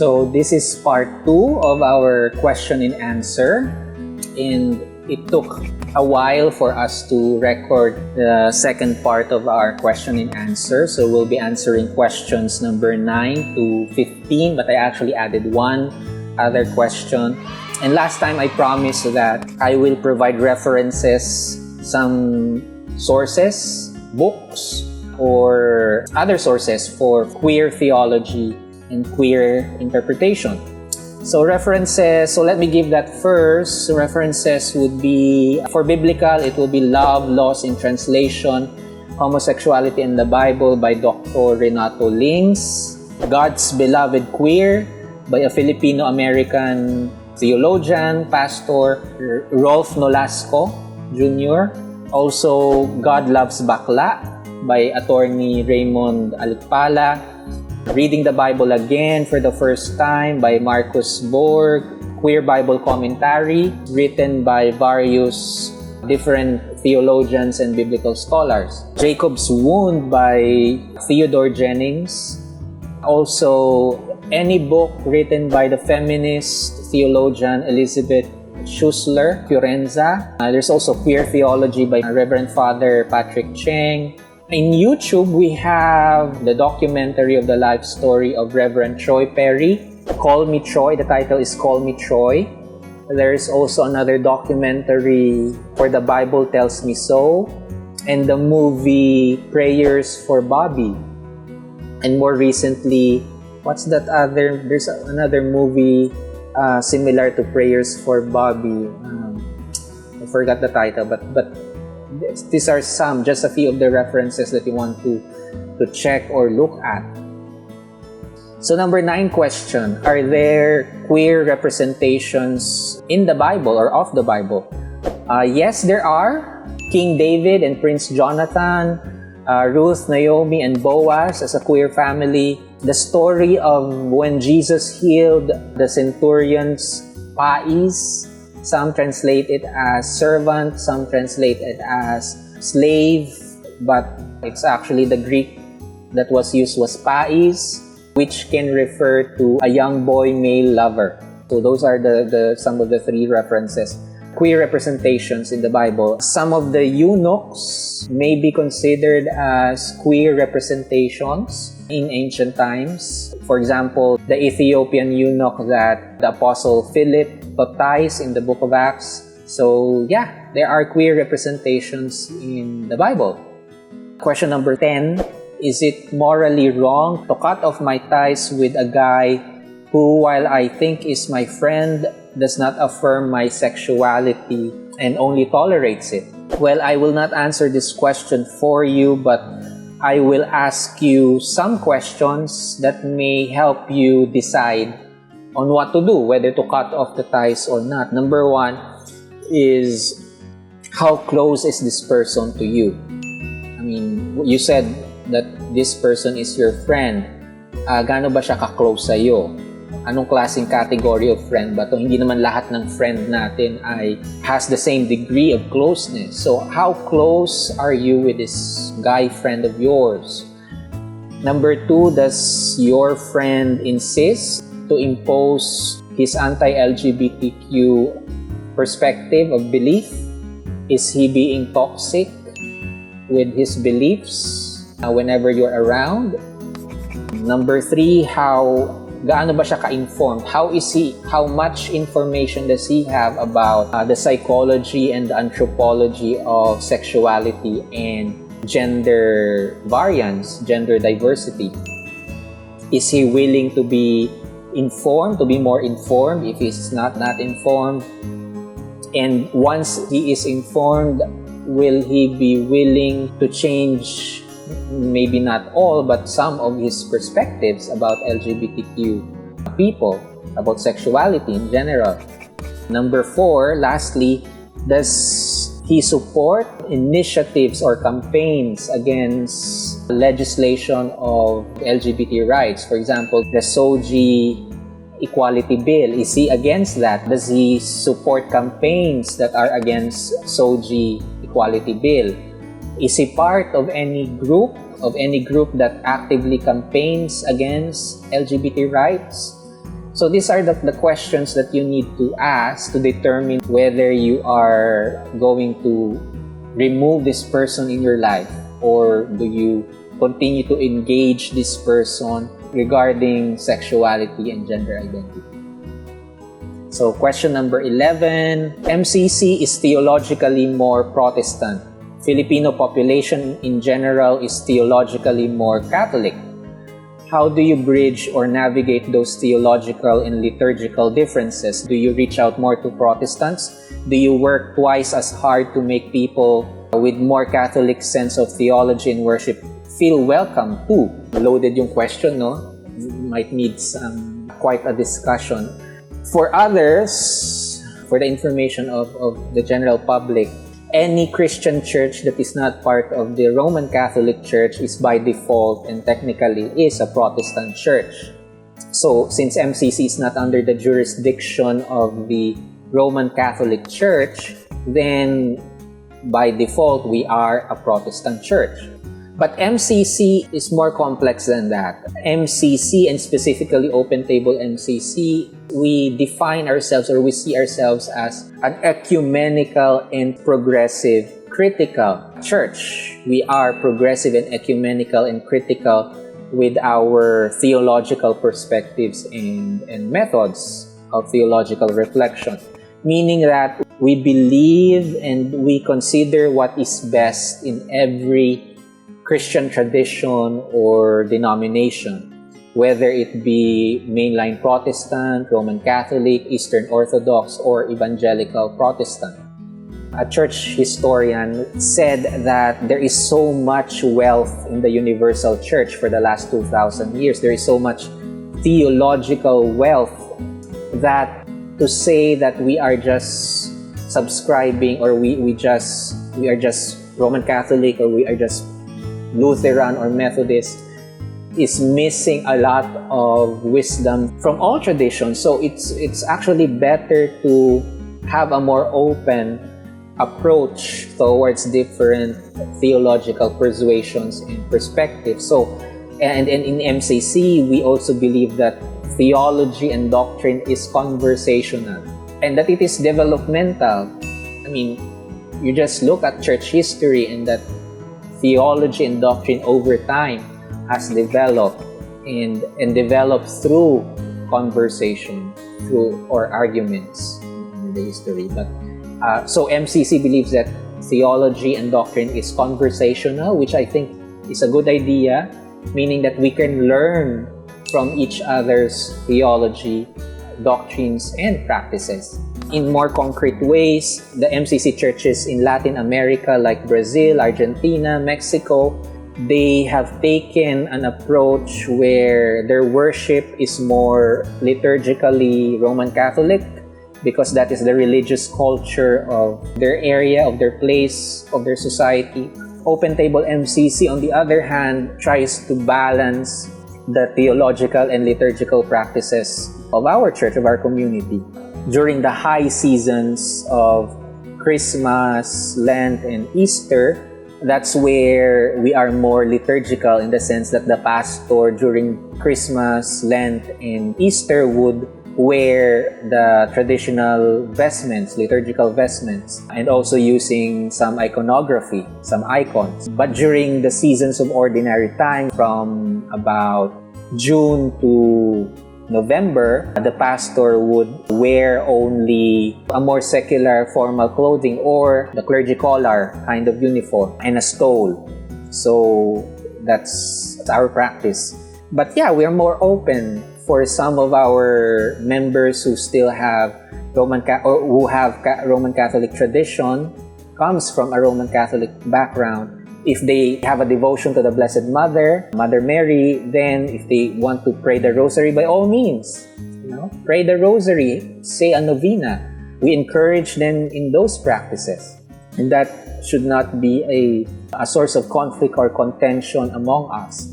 So this is part 2 of our question and answer, and it took a while for us to record the second part of our question and answer. So we'll be answering questions number 9 to 15, but I actually added one other question. And last time I promised that I will provide references, some sources, books, or other sources for queer theology and queer interpretation. So references, so let me give that first. References would be, for biblical, it will be Love, Lost in Translation, Homosexuality in the Bible by Dr. Renato Lings, God's Beloved Queer by a Filipino-American theologian, pastor, Rolf Nolasco Jr. Also, God Loves Bakla by attorney Raymond Alipala. Reading the Bible Again for the First Time by Marcus Borg, Queer Bible Commentary, written by various different theologians and biblical scholars. Jacob's Wound by Theodore Jennings. Also, any book written by the feminist theologian Elizabeth Schussler Fiorenza. There's also Queer Theology by Reverend Father Patrick Cheng. In YouTube, we have the documentary of the life story of Reverend Troy Perry, Call Me Troy. The title is Call Me Troy. There is also another documentary for The Bible Tells Me So, and the movie Prayers for Bobby. And more recently, what's that other? There's another movie similar to Prayers for Bobby. I forgot the title, but these are just a few of the references that you want to check or look at. So number 9 question, are there queer representations in the Bible or of the Bible? Yes, there are. King David and Prince Jonathan, Ruth, Naomi, and Boaz as a queer family. The story of when Jesus healed the centurion's pais. Some translate it as servant, some translate it as slave, but it's actually the Greek that was used was pais, which can refer to a young boy male lover. So those are some of the 3 references. Queer representations in the Bible. Some of the eunuchs may be considered as queer representations in ancient times. For example, the Ethiopian eunuch that the Apostle Philip baptized in the book of Acts. So yeah, there are queer representations in the Bible. Question number 10, is it morally wrong to cut off my ties with a guy who, while I think is my friend, does not affirm my sexuality and only tolerates it? Well, I will not answer this question for you, but I will ask you some questions that may help you decide on what to do, whether to cut off the ties or not. Number 1 is, how close is this person to you? I mean, you said that this person is your friend. Gaano ba siya ka-close sa'yo? Anong klaseng category of friend ba to? Hindi naman lahat ng friend natin ay has the same degree of closeness. So, how close are you with this guy friend of yours? Number 2, does your friend insist to impose his anti-LGBTQ perspective of belief? Is he being toxic with his beliefs whenever you're around? Number 3, gaano ba siya ka-informed? How much information does he have about the psychology and the anthropology of sexuality and gender variance, gender diversity? Is he willing to be informed, to be more informed if he's not informed? And once he is informed, will he be willing to change maybe not all, but some of his perspectives about LGBTQ people, about sexuality in general? Number 4, lastly, does he support initiatives or campaigns against legislation of LGBT rights? For example, the SOGI Equality Bill. Is he against that? Does he support campaigns that are against SOGI Equality Bill? Is he part of any group that actively campaigns against LGBT rights? So these are the questions that you need to ask to determine whether you are going to remove this person in your life, or do you continue to engage this person regarding sexuality and gender identity. So question number 11, MCC is theologically more Protestant. Filipino population in general is theologically more Catholic. How do you bridge or navigate those theological and liturgical differences? Do you reach out more to Protestants? Do you work twice as hard to make people with more Catholic sense of theology and worship feel welcome too? Loaded yung question, no? Might need quite a discussion. For others, for the information of the general public, any Christian church that is not part of the Roman Catholic Church is by default and technically is a Protestant church. So, since MCC is not under the jurisdiction of the Roman Catholic Church, then by default, we are a Protestant church. But MCC is more complex than that. MCC, and specifically Open Table MCC, we define ourselves, or we see ourselves as an ecumenical and progressive critical church. We are progressive and ecumenical and critical with our theological perspectives and methods of theological reflection. Meaning that we believe and we consider what is best in every Christian tradition or denomination, whether it be mainline Protestant, Roman Catholic, Eastern Orthodox, or Evangelical Protestant. A church historian said that there is so much wealth in the universal church for the last 2,000 years. There is so much theological wealth that to say that we are just subscribing, or we are just Roman Catholic, or we are just Lutheran or Methodist, is missing a lot of wisdom from all traditions. So it's actually better to have a more open approach towards different theological persuasions and perspectives. So, and in MCC, we also believe that theology and doctrine is conversational and that it is developmental. I mean, you just look at church history and that theology and doctrine over time has developed and developed through conversation, through or arguments in the history. But so MCC believes that theology and doctrine is conversational, which I think is a good idea, meaning that we can learn from each other's theology, doctrines, and practices. In more concrete ways, the MCC churches in Latin America, like Brazil, Argentina, Mexico, they have taken an approach where their worship is more liturgically Roman Catholic, because that is the religious culture of their area, of their place, of their society. Open Table MCC, on the other hand, tries to balance the theological and liturgical practices of our church, of our community. During the high seasons of Christmas, Lent, and Easter, that's where we are more liturgical, in the sense that the pastor during Christmas, Lent, and Easter would wear the traditional vestments, liturgical vestments, and also using some iconography, some icons. But during the seasons of ordinary time, from about June to November, the pastor would wear only a more secular formal clothing, or the clergy collar kind of uniform, and a stole. So that's our practice. But yeah, we are more open for some of our members who still have Roman Catholic tradition, comes from a Roman Catholic background. If they have a devotion to the Blessed Mother, Mother Mary, then if they want to pray the Rosary, by all means, pray the Rosary, say a novena. We encourage them in those practices. And that should not be a source of conflict or contention among us.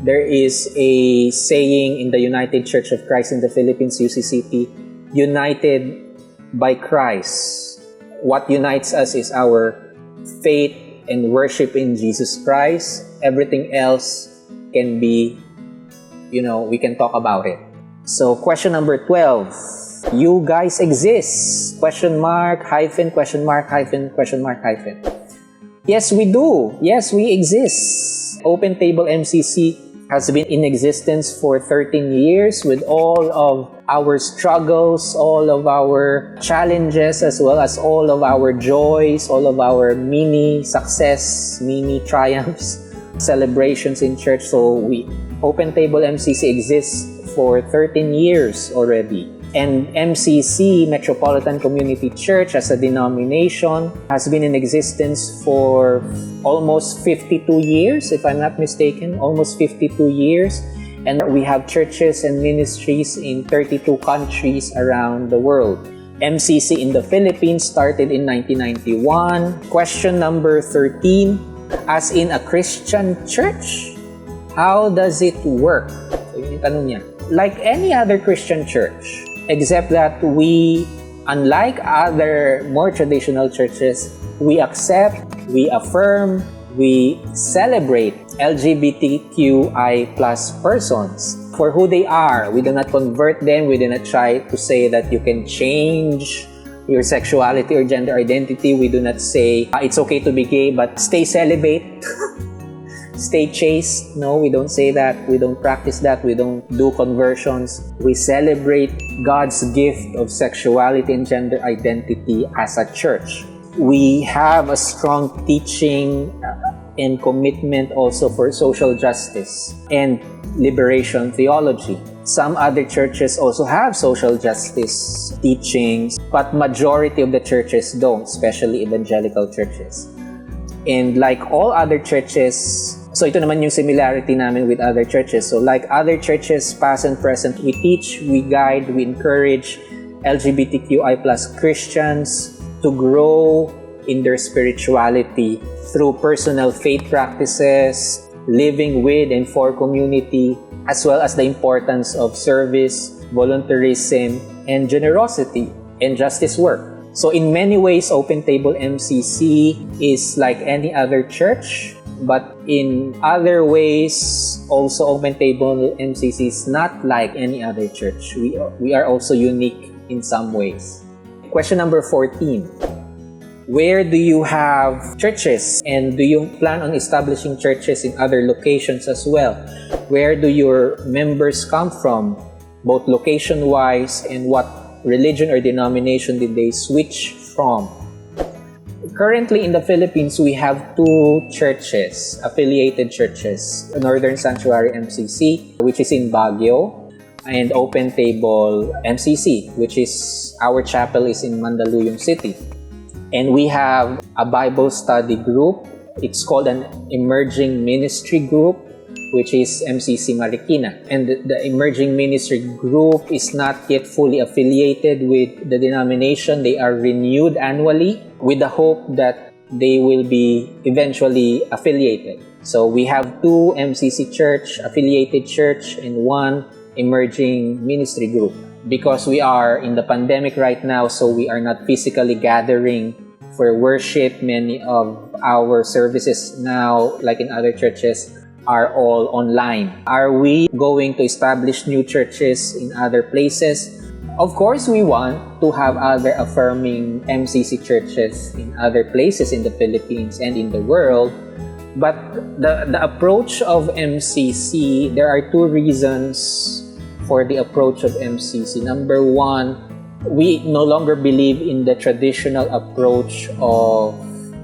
There is a saying in the United Church of Christ in the Philippines, UCCP, united by Christ. What unites us is our faith and worship in Jesus Christ. Everything else can be, we can talk about it. So question number 12. You guys exist? Question mark, hyphen, question mark, hyphen, question mark, hyphen. Yes, we do. Yes, we exist. Open Table MCC has been in existence for 13 years with all of our struggles, all of our challenges, as well as all of our joys, all of our mini success, mini triumphs, celebrations in church. So Open Table MCC exists for 13 years already. And MCC, Metropolitan Community Church, as a denomination, has been in existence for almost 52 years, if I'm not mistaken, almost 52 years. And we have churches and ministries in 32 countries around the world. MCC in the Philippines started in 1991. Question number 13, as in a Christian church, how does it work? So yun yung tanong niya. Like any other Christian church, except that we, unlike other more traditional churches, we accept, we affirm, we celebrate LGBTQI plus persons for who they are. We do not convert them. We do not try to say that you can change your sexuality or gender identity. We do not say it's okay to be gay, but stay celibate. Stay chaste. No, we don't say that. We don't practice that. We don't do conversions. We celebrate God's gift of sexuality and gender identity as a church. We have a strong teaching and commitment also for social justice and liberation theology. Some other churches also have social justice teachings, but majority of the churches don't, especially evangelical churches. And like all other churches, so ito naman yung similarity namin with other churches. So like other churches, past and present, we teach, we guide, we encourage LGBTQI plus Christians to grow in their spirituality through personal faith practices, living with and for community, as well as the importance of service, volunteerism, and generosity and justice work. So in many ways, Open Table MCC is like any other church, but in other ways, also Open Table MCC is not like any other church. We are also unique in some ways. Question number 14. Where do you have churches, and do you plan on establishing churches in other locations as well? Where do your members come from, both location-wise, and what religion or denomination did they switch from? Currently in the Philippines, we have 2 churches, affiliated churches, Northern Sanctuary MCC, which is in Baguio, and Open Table MCC, which is, our chapel is in Mandaluyong City. And we have a Bible study group. It's called an Emerging Ministry Group, which is MCC Marikina. And the Emerging Ministry Group is not yet fully affiliated with the denomination. They are renewed annually with the hope that they will be eventually affiliated. So we have 2 MCC church, affiliated church, and 1 Emerging Ministry Group. Because we are in the pandemic right now, so we are not physically gathering for worship. Many of our services now, like in other churches, are all online. Are we going to establish new churches in other places? Of course, we want to have other affirming MCC churches in other places in the Philippines and in the world. But the approach of MCC, there are 2 reasons for the approach of MCC. Number 1, we no longer believe in the traditional approach of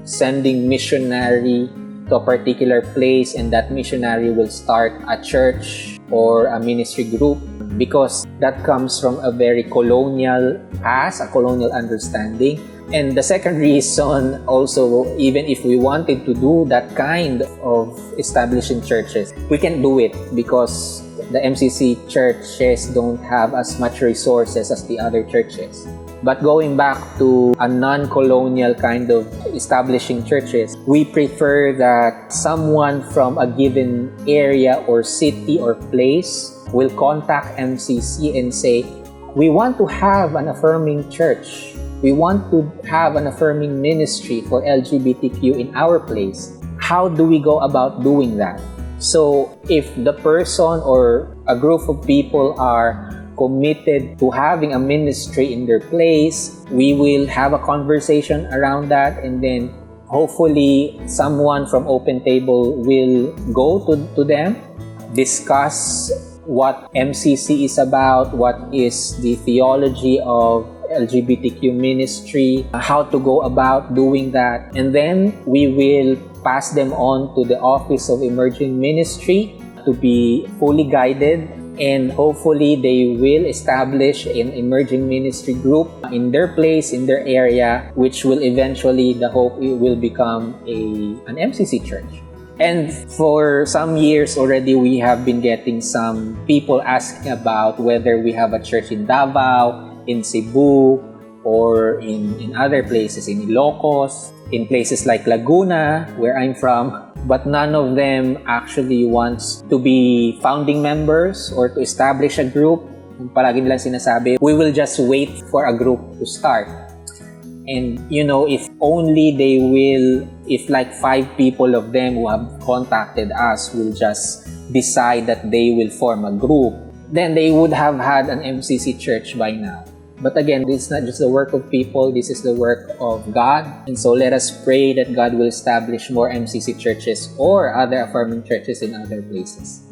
sending missionary to a particular place and that missionary will start a church or a ministry group, because that comes from a very colonial past, a colonial understanding. And the second reason also, even if we wanted to do that kind of establishing churches, we can't do it because the MCC churches don't have as much resources as the other churches. But going back to a non-colonial kind of establishing churches, we prefer that someone from a given area or city or place will contact MCC and say, we want to have an affirming church. We want to have an affirming ministry for LGBTQ in our place. How do we go about doing that? So if the person or a group of people are committed to having a ministry in their place, we will have a conversation around that, and then hopefully someone from Open Table will go to them, discuss what MCC is about, what is the theology of LGBTQ ministry, how to go about doing that, and then we will pass them on to the Office of Emerging Ministry to be fully guided, and hopefully they will establish an emerging ministry group in their place, in their area, which will eventually, the hope, it will become an MCC church. And for some years already, we have been getting some people asking about whether we have a church in Davao, in Cebu, or in other places, in Ilocos, in places like Laguna, where I'm from. But none of them actually wants to be founding members or to establish a group. Palagi nilang sinasabi, we will just wait for a group to start. And if only they will, if like 5 people of them who have contacted us will just decide that they will form a group, then they would have had an MCC church by now. But again, this is not just the work of people, this is the work of God. And so let us pray that God will establish more MCC churches or other affirming churches in other places.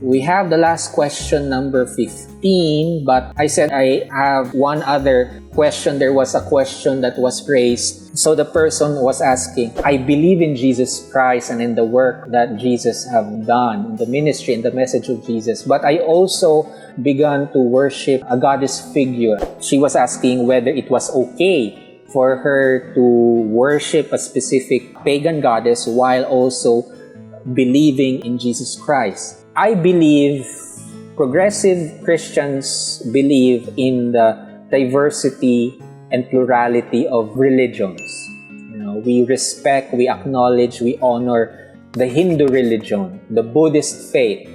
We have the last question, number 15, but I said I have one other question. There was a question that was raised. So the person was asking, I believe in Jesus Christ and in the work that Jesus have done, in the ministry and the message of Jesus, but I also began to worship a goddess figure. She was asking whether it was okay for her to worship a specific pagan goddess while also believing in Jesus Christ. I believe progressive Christians believe in the diversity and plurality of religions. We respect, we acknowledge, we honor the Hindu religion, the Buddhist faith,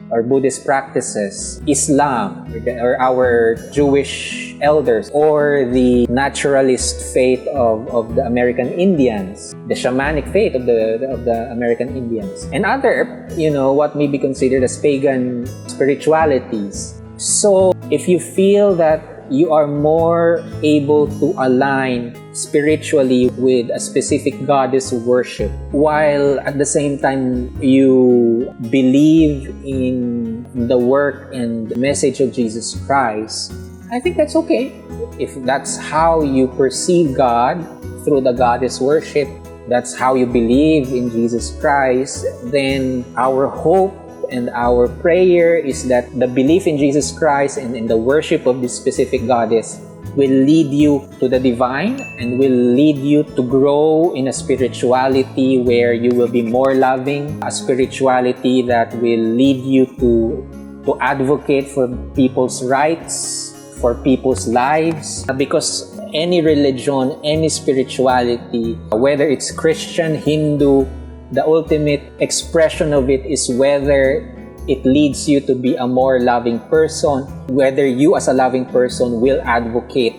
or Buddhist practices, Islam, or our Jewish elders, or the naturalist faith of the American Indians, the shamanic faith of the American Indians, and other, what may be considered as pagan spiritualities. So if you feel that you are more able to align spiritually with a specific goddess worship, while at the same time you believe in the work and the message of Jesus Christ, I think that's okay. If that's how you perceive God through the goddess worship, that's how you believe in Jesus Christ, then our hope and our prayer is that the belief in Jesus Christ and in the worship of this specific goddess will lead you to the divine and will lead you to grow in a spirituality where you will be more loving, a spirituality that will lead you to advocate for people's rights, for people's lives. Because any religion, any spirituality, whether it's Christian, Hindu, the ultimate expression of it is whether it leads you to be a more loving person, whether you as a loving person will advocate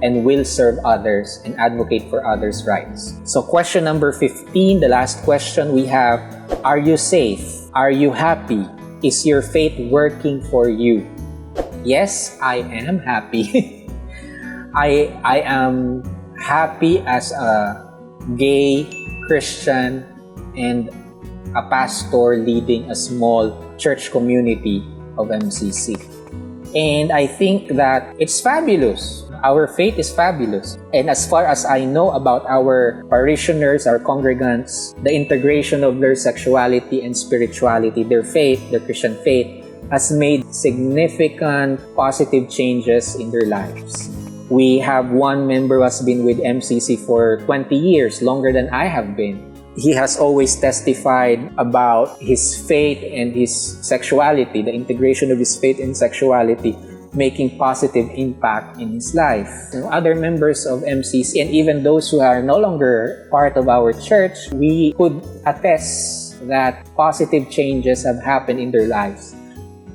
and will serve others and advocate for others' rights. So question number 15, the last question we have, are you safe? Are you happy? Is your faith working for you? Yes, I am happy. I am happy as a gay Christian and a pastor leading a small church community of MCC. And I think that it's fabulous. Our faith is fabulous. And as far as I know about our parishioners, our congregants, the integration of their sexuality and spirituality, their faith, their Christian faith, has made significant positive changes in their lives. We have one member who has been with MCC for 20 years, longer than I have been. He has always testified about his faith and his sexuality, the integration of his faith and sexuality, making positive impact in his life. Other members of MCC and even those who are no longer part of our church, we could attest that positive changes have happened in their lives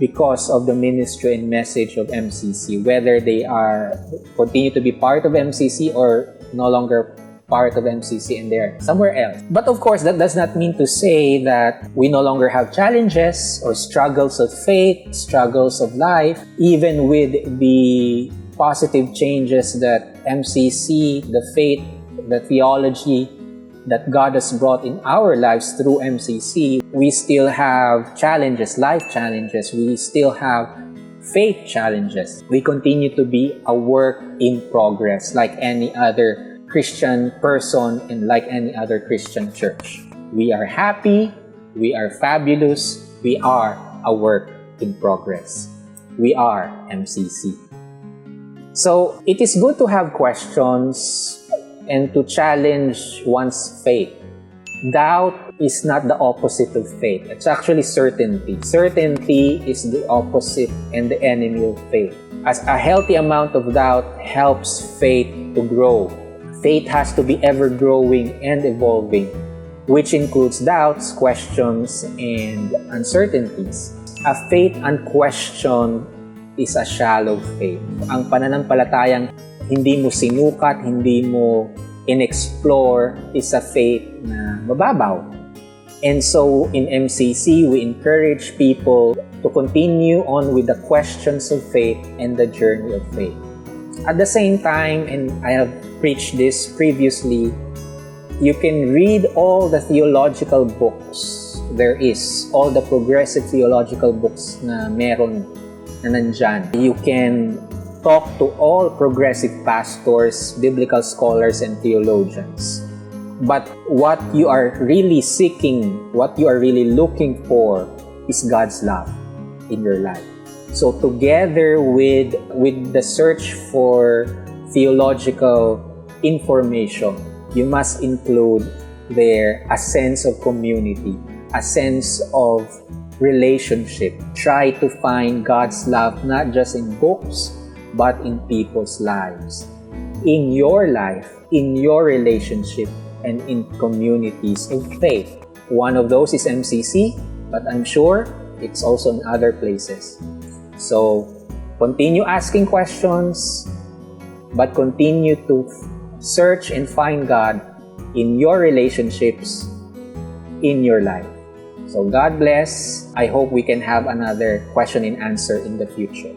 because of the ministry and message of MCC, whether they are continue to be part of MCC or no longer part of MCC and they're somewhere else. But of course, that does not mean to say that we no longer have challenges or struggles of faith, struggles of life, even with the positive changes that MCC, the faith, the theology that God has brought in our lives through MCC, we still have challenges, life challenges. We still have faith challenges. We continue to be a work in progress like any other Christian person and like any other Christian church. We are happy, we are fabulous, we are a work in progress. We are MCC. So it is good to have questions and to challenge one's faith. Doubt is not the opposite of faith. It's actually certainty. Certainty is the opposite and the enemy of faith. As a healthy amount of doubt helps faith to grow. Faith has to be ever growing and evolving, which includes doubts, questions, and uncertainties. A faith unquestioned is a shallow faith. Ang pananampalatayang hindi mo sinukat, hindi mo in-explore is a faith na mababaw. And so in MCC, we encourage people to continue on with the questions of faith and the journey of faith. At the same time, and I have preached this previously, you can read all the theological books there is, all the progressive theological books na meron na nandyan. You can talk to all progressive pastors, biblical scholars, and theologians. But what you are really seeking, what you are really looking for is God's love in your life. So together with the search for theological information, you must include there a sense of community, a sense of relationship. Try to find God's love not just in books, but in people's lives, in your life, in your relationship, and in communities of faith. One of those is MCC, but I'm sure it's also in other places. So, continue asking questions, but continue to search and find God in your relationships, in your life. So, God bless. I hope we can have another question and answer in the future.